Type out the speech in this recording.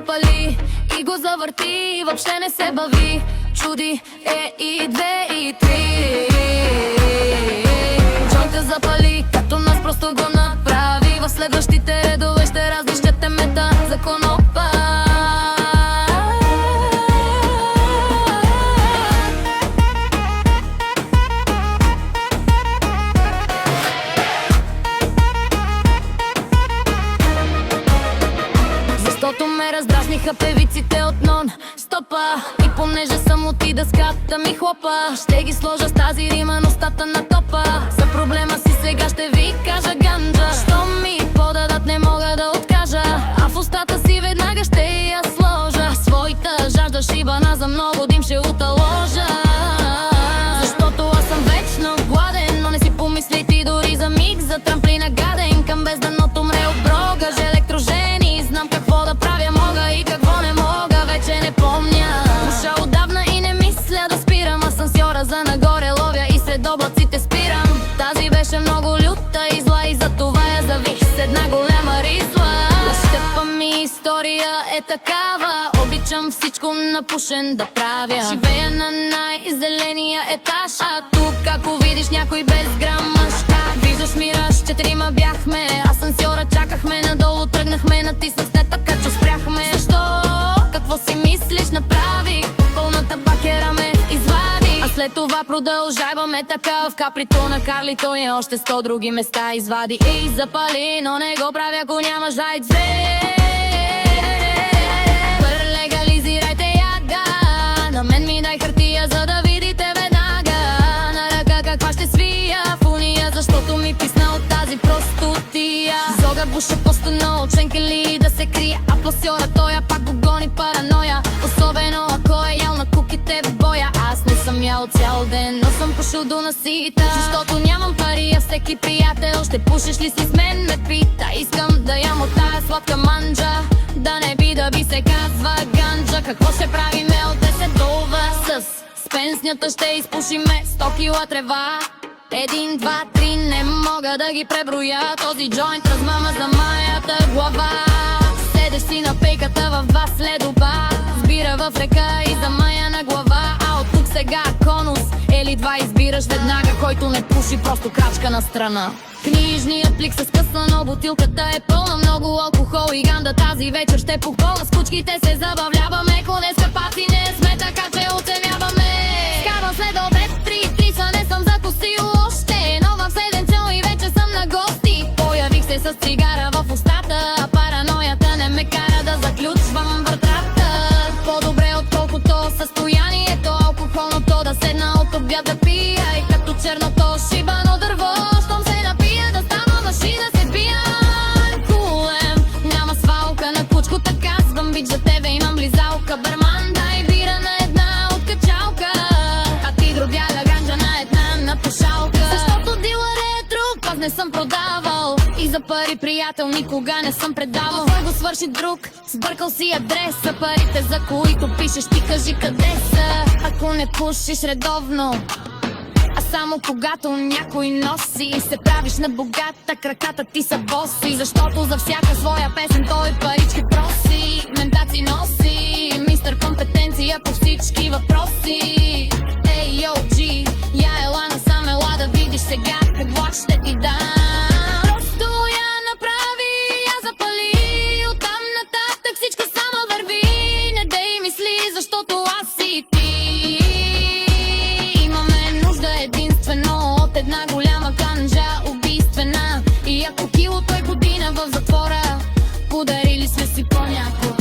запали и го завърти, въобще не се бави. Чуди и 2 и 3. Джойнта запали, като нас просто го направи. В следващите редове ще разнищете мета за конопа. Защото ме раздразниха певиците от нон-стопа. И понеже съм от и дъската ми хлопа, ще ги сложа с тази рима на устата на топа. За проблема си сега ще ви кажа ганджа. Що ми подадат не мога да откажа, а в устата си веднага ще я сложа. Своята жажда шибана за много дим ще уталожа. Защото аз съм вечно гладен, но не си помисли ти дори за миг за трамплина гаден. Към бездъното мре от брогаж електрожени. Знам какво да правя мога и какво не мога, вече не помня. Уша отдавна и не мисля да спирам. Асансьора за нагоре ловя и сред облаците спирам. Тази беше много люта и зла и затова я завих с една голяма ризла. Щепа ми история е такава, обичам всичко напушен да правя. Живея на най-зеления етаж, а тук ако видиш някой без грам мъжка. Виждаш мираж, 4 бяхме, асансьора чакахме, надолу тръгнахме, натиснах не така че спряхме. Защо? Какво си мислиш направих? Пълната бакера ме извади. А след това продължаваме така. В каприто на Карли той е още 100 други места извади и запали, но не го правя ако няма жайдзе. Легализирайте яга, на мен ми дай хартия, за да видите веднага на ръка каква ще свия в уния, защото ми писна от тази простотия. Зога буша по-стана от шенкели да се крие, а пласьора тоя пак го гони параноя. Особено ако е ял на куките в боя. Аз не съм ял цял ден, но съм пушил до насита. Защото нямам пари, а всеки приятел ще пушиш ли си с мен ме пита. Искам да ям от тая сладка манджа, да не би да би се казва ганджа. Какво ще правиме от 10 долва? С пенснята ще изпушиме 100 кила трева. 1, 2, 3, не мога да ги преброя. Този джойнт размама за моята глава. Седеш си на пейката в 2 следоба, сбира в река и за мая на глава. А от тук сега конус или 2 избираш веднага, който не пуши просто крачка на страна. Книжният плик се скъсва, но бутилката е пълна. Много алкохол и ганда тази вечер ще покола. С кучките се забавляваме, конеска пати не сме, така че оценяваме. Скарвам след обед 3 са, не съм закусил още, но в 7 цел и вече съм на гости. Появих се с цигара в устата, а параноята не ме кара да заключвам вратата. По-добре отколкото състоянието алкохолното, да седна от обяд да пия и като черното шибано дърво. Щом се напия да става машина се пия. Кулем, няма свалка на кучкото, казвам бич за тебе, имам близалка. Барман, дай бира на една от качалка, а ти дробяга ганджа на една напушалка. Защото дилър е труп, аз не съм продавал и за пари приятел никога не съм предавал. Той го свърши друг, сбъркал си адреса. Парите за които пишеш ти кажи къде са. Ако не пушиш редовно, а само когато някой носи, се правиш на богата, краката ти са боси. Защото за всяка своя песен той парички проси. Ментаци носи, мистер компетенция по всички въпроси. Ей, йо, джи, я ела насам, ела да видиш сега какво ще ти дам. Просто я направи, я запали, оттам нататък всичко само върви. Не дей мисли, защото аз и ти имаме нужда единствено от една голяма ганджа, убийствена. И ако килото е година в затвора, подарили сме си по някой.